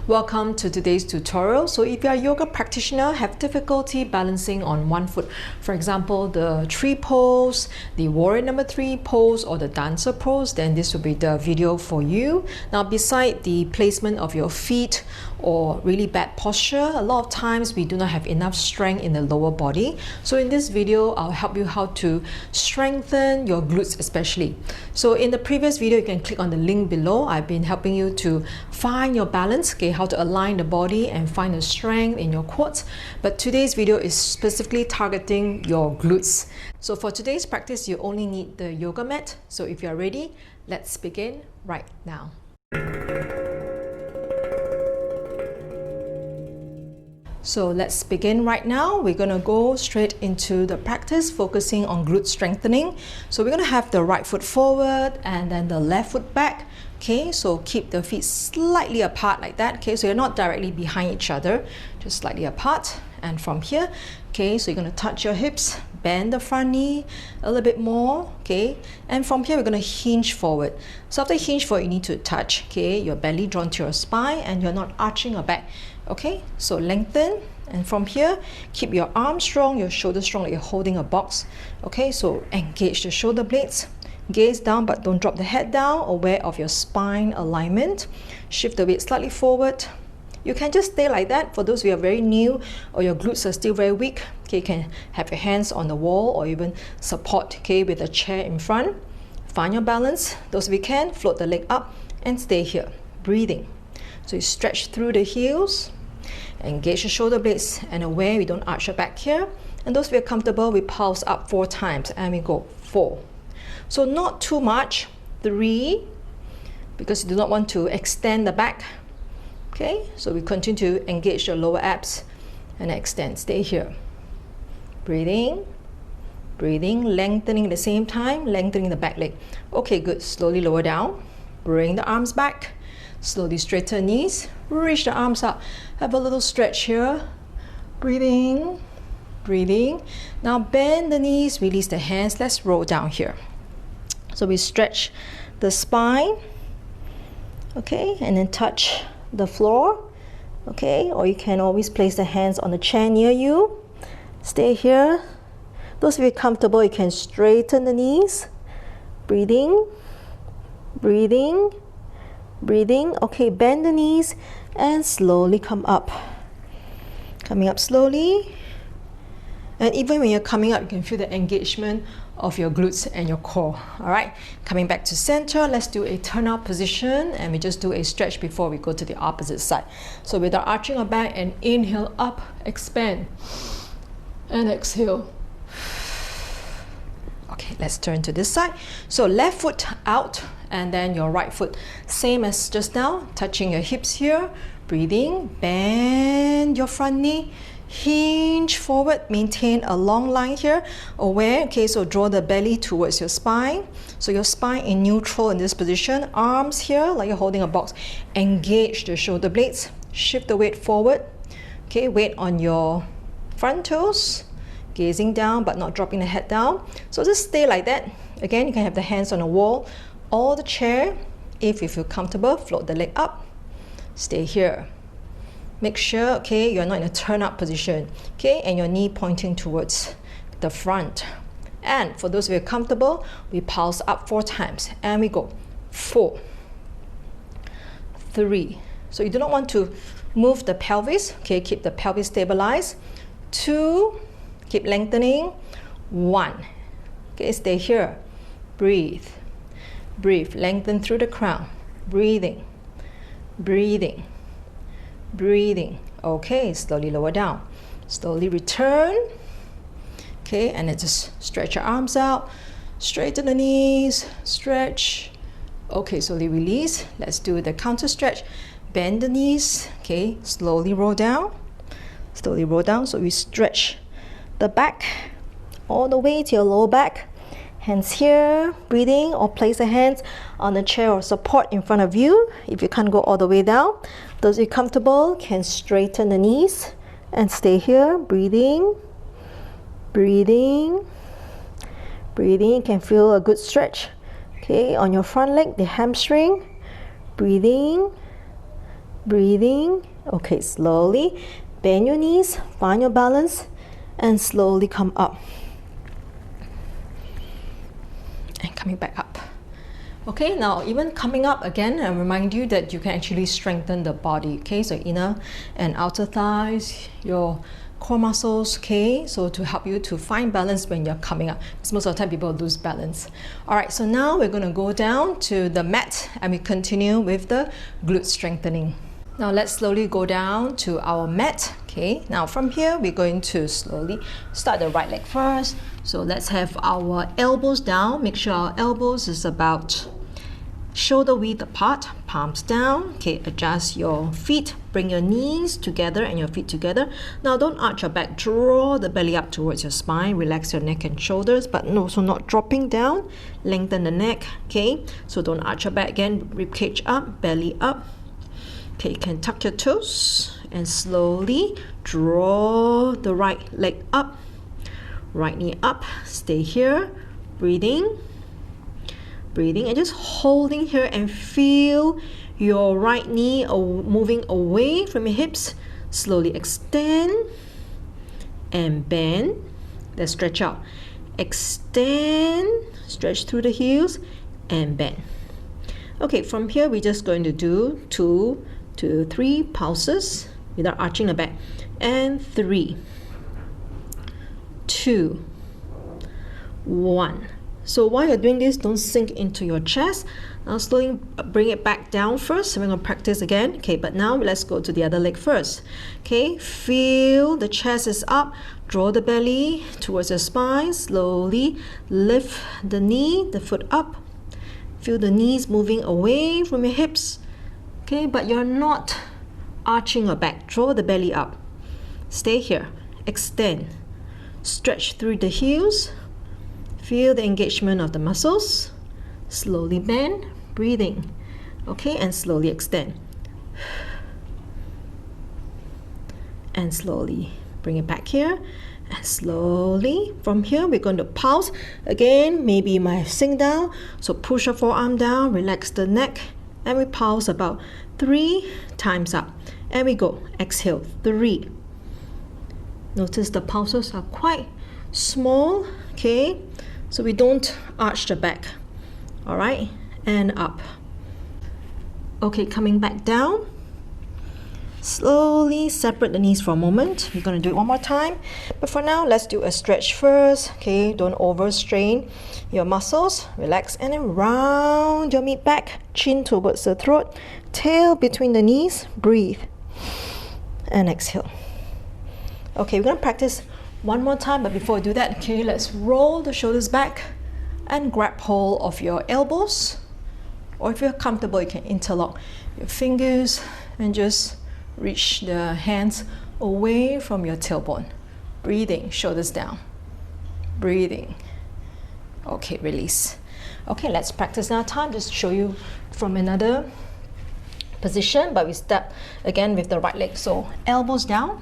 Welcome to today's tutorial. So if you're a yoga practitioner, have difficulty balancing on one foot, for example, the tree pose, the warrior number 3 pose, or the dancer pose, then this will be the video for you. Now, beside the placement of your feet or really bad posture, a lot of times we do not have enough strength in the lower body. So in this video, I'll help you how to strengthen your glutes especially. So in the previous video, you can click on the link below. I've been helping you to find your balance, okay, how to align the body and find the strength in your quads. But today's video is specifically targeting your glutes. So for today's practice, you only need the yoga mat. So if you're ready, let's begin right now. So let's begin right now. We're going to go straight into the practice, focusing on glute strengthening. So we're going to have the right foot forward and then the left foot back. Okay, so keep the feet slightly apart like that. Okay, so you're not directly behind each other, just slightly apart. And from here, okay, so you're going to touch your hips, bend the front knee a little bit more, okay, and from here we're going to hinge forward. So after hinge forward, you need to touch, okay, your belly drawn to your spine and you're not arching your back. Okay, so lengthen, and from here, keep your arms strong, your shoulders strong, like you're holding a box. Okay, so engage the shoulder blades, gaze down but don't drop the head down, aware of your spine alignment. Shift the weight slightly forward. You can just stay like that. For those who are very new or your glutes are still very weak, okay, you can have your hands on the wall or even support, okay, with a chair in front. Find your balance. Those of you can, float the leg up and stay here, breathing. So you stretch through the heels, engage the shoulder blades, and aware we don't arch your back here. And those of you are comfortable, we pulse up 4 times and we go 4. So not too much, 3, because you do not want to extend the back. Okay, so we continue to engage your lower abs and extend. Stay here. Breathing, breathing, lengthening at the same time, lengthening the back leg. Okay, good. Slowly lower down. Bring the arms back. Slowly straighten knees. Reach the arms up. Have a little stretch here. Breathing, breathing. Now bend the knees, release the hands. Let's roll down here. So we stretch the spine. Okay, and then touch the floor. Okay, or you can always place the hands on the chair near you. Stay here. Those of you comfortable, you can straighten the knees. Breathing, breathing, breathing. Okay, bend the knees and slowly come up. Coming up slowly. And even when you're coming up, you can feel the engagement of your glutes and your core. All right, coming back to center, let's do a turnout position and we just do a stretch before we go to the opposite side. So without arching our back, and inhale up, expand, and exhale. Okay, let's turn to this side. So left foot out and then your right foot, same as just now, touching your hips here, breathing, bend your front knee, hinge forward, maintain a long line here, aware. Okay, so draw the belly towards your spine. So your spine in neutral in this position, arms here like you're holding a box. Engage the shoulder blades, shift the weight forward. Okay, weight on your front toes, gazing down but not dropping the head down. So just stay like that. Again, you can have the hands on the wall or the chair. If you feel comfortable, float the leg up, stay here. Make sure, okay, you're not in a turn-up position, okay, and your knee pointing towards the front. And for those of you who are comfortable, we pulse up 4 times, and we go 4, 3. So you do not want to move the pelvis, okay, keep the pelvis stabilized. 2, keep lengthening. 1, okay, stay here. Breathe, breathe, lengthen through the crown. Breathing, breathing, breathing. Okay, slowly lower down, slowly return. Okay, and then just stretch your arms out, straighten the knees, stretch. Okay, slowly release. Let's do the counter stretch. Bend the knees. Okay, slowly roll down, slowly roll down. So we stretch the back all the way to your lower back. Hands here, breathing, or place the hands on the chair or support in front of you if you can't go all the way down. Those who are comfortable can straighten the knees and stay here, breathing, breathing, breathing. You can feel a good stretch, okay, on your front leg, the hamstring. Breathing, breathing. Okay, slowly bend your knees, find your balance, and slowly come up. And coming back up. Okay, now even coming up again, I remind you that you can actually strengthen the body. Okay, so inner and outer thighs, your core muscles. Okay, so to help you to find balance when you're coming up, because most of the time people lose balance. All right, so now we're going to go down to the mat and we continue with the glute strengthening. Now let's slowly go down to our mat. Okay, now from here we're going to slowly start the right leg first. So let's have our elbows down. Make sure our elbows is about shoulder width apart, palms down. Okay, adjust your feet, bring your knees together and your feet together. Now don't arch your back, draw the belly up towards your spine, relax your neck and shoulders, but also not dropping down. Lengthen the neck. Okay, so don't arch your back again, rib cage up, belly up. Okay, you can tuck your toes and slowly draw the right leg up, right knee up. Stay here, breathing, and just holding here and feel your right knee moving away from your hips. Slowly extend and bend. Let's stretch out. Extend, stretch through the heels and bend. Okay, from here we're just going to do 2 to 3 pulses without arching the back. And 3, 2, 1. So while you're doing this, don't sink into your chest. Now slowly bring it back down first. So we're going to practice again. Okay, but now let's go to the other leg first. Okay, feel the chest is up. Draw the belly towards the spine. Slowly lift the knee, the foot up. Feel the knees moving away from your hips. Okay, but you're not arching your back. Draw the belly up. Stay here. Extend. Stretch through the heels. Feel the engagement of the muscles. Slowly bend, breathing. Okay, and slowly extend. And slowly bring it back here. And slowly from here we're going to pulse. Again, maybe you might sink down. So push your forearm down, relax the neck. And we pulse about 3 times up. And we go. Exhale. 3. Notice the pulses are quite small. Okay. So we don't arch the back. Alright. And up. Okay, coming back down. Slowly separate the knees for a moment. We're going to do it one more time. But for now, let's do a stretch first. Okay, don't overstrain your muscles. Relax and then round your mid back. Chin towards the throat. Tail between the knees. Breathe. And exhale. Okay, we're going to practice one more time. But before we do that, okay, let's roll the shoulders back and grab hold of your elbows. Or if you're comfortable, you can interlock your fingers and just reach the hands away from your tailbone. Breathing, shoulders down. Breathing. Okay, release. Okay, let's practice now. Time just show you from another position, but we step again with the right leg. So elbows down.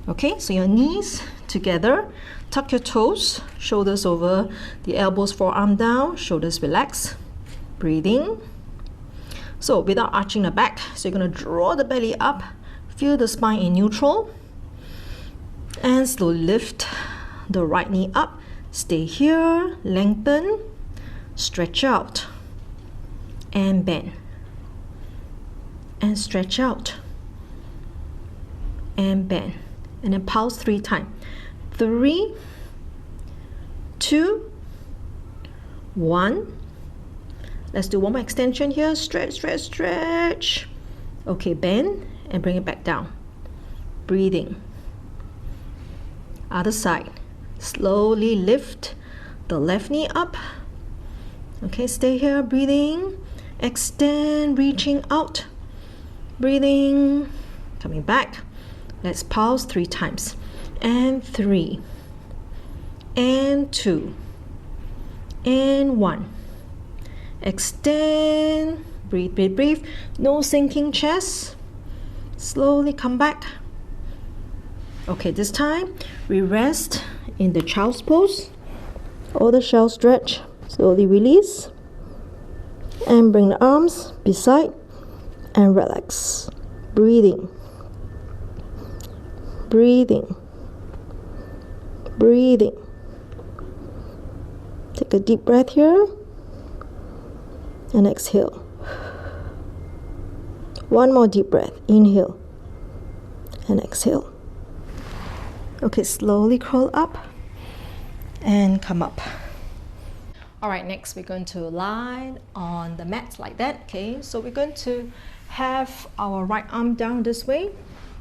Okay, so your knees together. Tuck your toes, shoulders over the elbows, forearm down, shoulders relax. Breathing. So without arching the back, so you're going to draw the belly up, feel the spine in neutral, and slowly lift the right knee up. Stay here, lengthen, stretch out, and bend, and stretch out, and bend, and then pulse 3 times. 3, 2, 1. Let's do one more extension here. Stretch, stretch, stretch. Okay, bend and bring it back down. Breathing. Other side. Slowly lift the left knee up. Okay, stay here. Breathing. Extend, reaching out. Breathing. Coming back. Let's pulse 3 times. And 3. And 2. And 1. Extend, breathe, breathe, breathe. No sinking chest. Slowly come back. Okay, this time we rest in the child's pose. Or the shell stretch. Slowly release. And bring the arms beside and relax. Breathing. Breathing. Breathing. Take a deep breath here and exhale. One more deep breath. Inhale and exhale. Okay, slowly crawl up and come up. All right, next we're going to lie on the mat like that. Okay, so we're going to have our right arm down this way.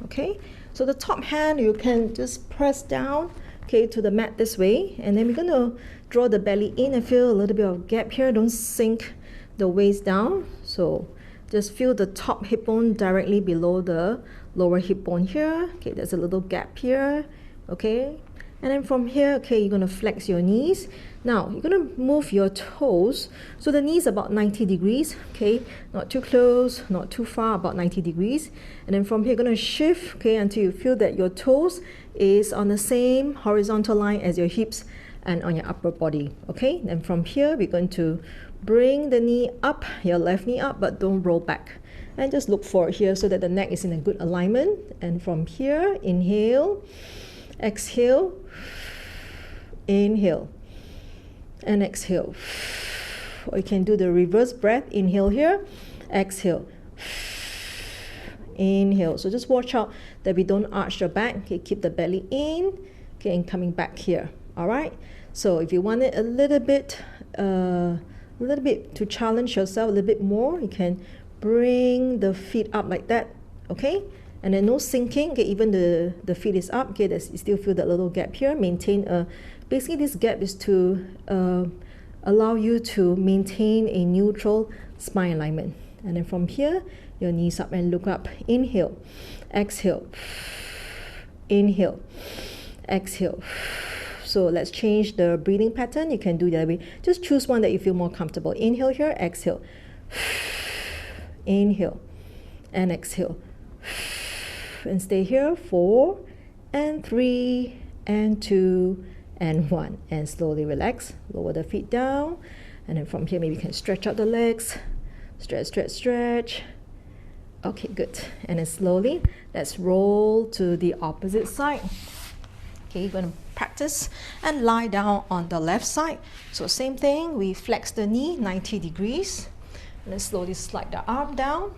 Okay, so the top hand you can just press down, okay, to the mat this way, and then we're going to draw the belly in and feel a little bit of gap here. Don't sink the waist down, so just feel the top hip bone directly below the lower hip bone here. Okay, there's a little gap here. Okay, and then from here, okay, you're going to flex your knees. Now you're going to move your toes, so the knees about 90 degrees. Okay, not too close, not too far, about 90 degrees. And then from here, you're going to shift, okay, until you feel that your toes is on the same horizontal line as your hips and on your upper body. Okay, and from here, we're going to bring the knee up, your left knee up, but don't roll back. And just look forward here so that the neck is in a good alignment. And from here, inhale, exhale, inhale, and exhale. Or you can do the reverse breath. Inhale here, exhale, inhale. So just watch out that we don't arch your back. Okay, keep the belly in, okay, and coming back here. All right. So if you want it a little bit to challenge yourself a little bit more, you can bring the feet up like that. Okay. And then no sinking, okay, even the feet is up, okay, you still feel that little gap here. Maintain basically this gap is to allow you to maintain a neutral spine alignment. And then from here, your knees up and look up. Inhale, exhale, inhale, exhale. So let's change the breathing pattern. You can do the other way. Just choose one that you feel more comfortable. Inhale here, exhale, inhale, and exhale. And stay here, 4 and 3 and 2 and 1, and slowly relax. Lower the feet down, and then from here maybe you can stretch out the legs. Stretch, stretch, stretch. Okay, good. And then slowly let's roll to the opposite side. Okay, you're going to practice and lie down on the left side. So same thing, we flex the knee 90 degrees, and then slowly slide the arm down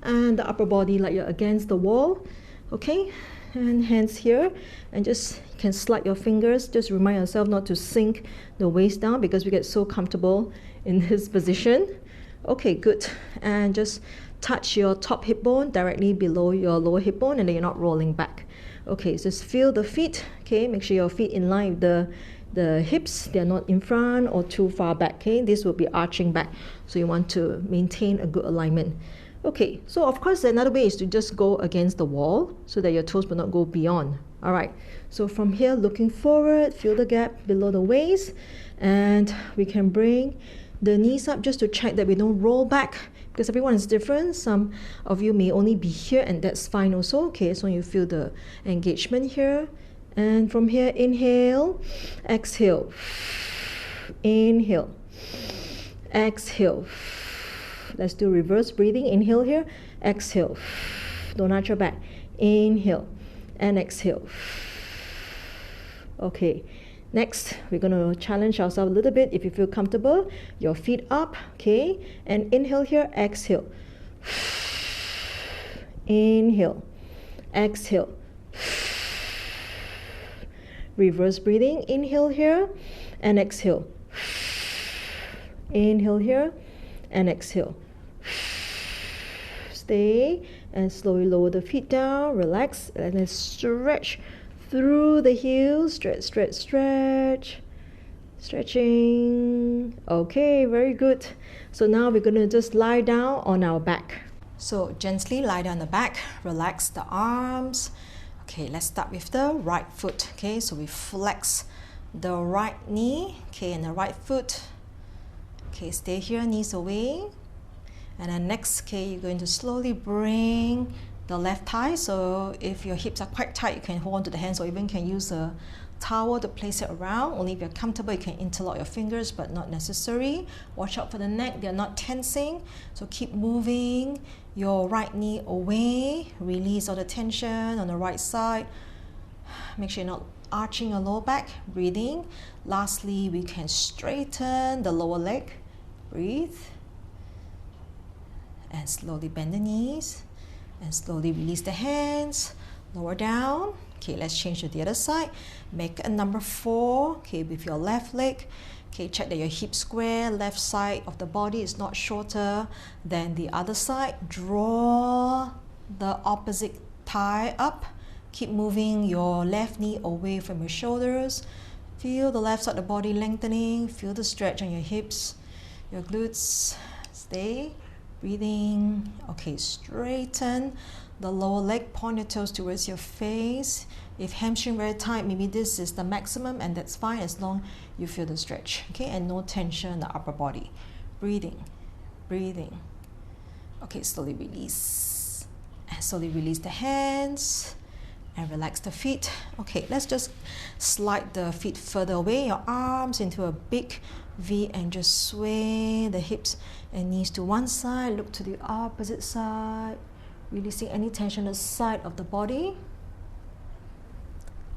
and the upper body like you're against the wall. Okay, and hands here, and just you can slide your fingers. Just remind yourself not to sink the waist down because we get so comfortable in this position. Okay, good. And just touch your top hip bone directly below your lower hip bone, and then you're not rolling back. Okay, so just feel the feet. Okay, make sure your feet in line with the hips, they're not in front or too far back. Okay, this will be arching back, so you want to maintain a good alignment. Okay, so of course another way is to just go against the wall so that your toes will not go beyond. All right, so from here, looking forward, feel the gap below the waist, and we can bring the knees up just to check that we don't roll back, because everyone is different. Some of you may only be here, and that's fine also. Okay, so you feel the engagement here, and from here, inhale, exhale, inhale, exhale. Let's do reverse breathing. Inhale here, exhale. Don't arch your back. Inhale and exhale. Okay, next we're going to challenge ourselves a little bit. If you feel comfortable, your feet up, okay, and inhale here, exhale. Inhale, exhale. Reverse breathing. Inhale here and exhale. Inhale here and exhale. Stay and slowly lower the feet down, relax, and then stretch through the heels. Stretch, stretch, stretch. Stretching. Okay, very good. So now we're going to just lie down on our back. So gently lie down on the back, relax the arms. Okay, let's start with the right foot. Okay, so we flex the right knee, okay, and the right foot. Okay, stay here, knees away. And then next, okay, you're going to slowly bring the left thigh. So if your hips are quite tight, you can hold on to the hands, or even can use a towel to place it around. Only if you're comfortable, you can interlock your fingers, but not necessary. Watch out for the neck, they're not tensing. So keep moving your right knee away. Release all the tension on the right side. Make sure you're not arching your lower back. Breathing. Lastly, we can straighten the lower leg. Breathe. And slowly bend the knees. And slowly release the hands. Lower down. Okay, let's change to the other side. Make a number 4, okay, with your left leg. Okay, check that your hip square, left side of the body is not shorter than the other side. Draw the opposite thigh up. Keep moving your left knee away from your shoulders. Feel the left side of the body lengthening. Feel the stretch on your hips, your glutes. Stay. Breathing. Okay, straighten the lower leg, point your toes towards your face. If hamstring very tight, maybe this is the maximum, and that's fine as long you feel the stretch. Okay, and no tension in the upper body. Breathing, breathing. Okay, slowly release. And slowly release the hands and relax the feet. Okay, let's just slide the feet further away, your arms into a big V, and just sway the hips and knees to one side. Look to the opposite side. Releasing any tension on the side of the body.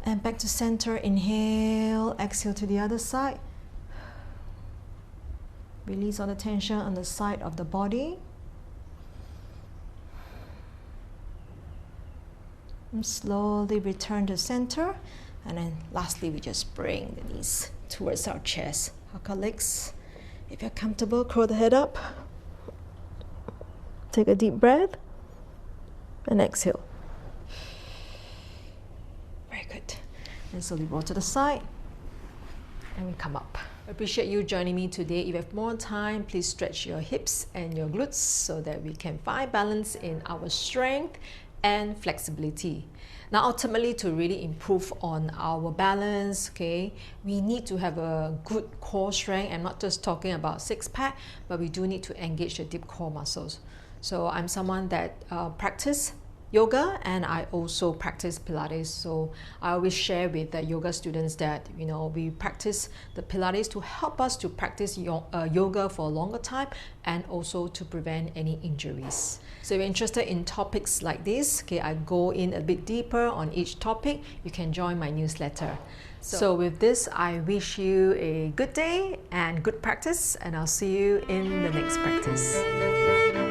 And back to center. Inhale, exhale to the other side. Release all the tension on the side of the body. And slowly return to center. And then lastly, we just bring the knees towards our chest. Hug our legs. If you're comfortable, curl the head up. Take a deep breath. And exhale. Very good. And slowly roll to the side. And we come up. I appreciate you joining me today. If you have more time, please stretch your hips and your glutes so that we can find balance in our strength and flexibility. Now, ultimately, to really improve on our balance, okay, we need to have a good core strength. I'm not just talking about six-pack, but we do need to engage the deep core muscles. So I'm someone that practice yoga, and I also practice Pilates. So I always share with the yoga students that, you know, we practice the Pilates to help us to practice yoga for a longer time, and also to prevent any injuries. So if you're interested in topics like this, okay, I go in a bit deeper on each topic. You can join my newsletter. So with this, I wish you a good day and good practice, and I'll see you in the next practice.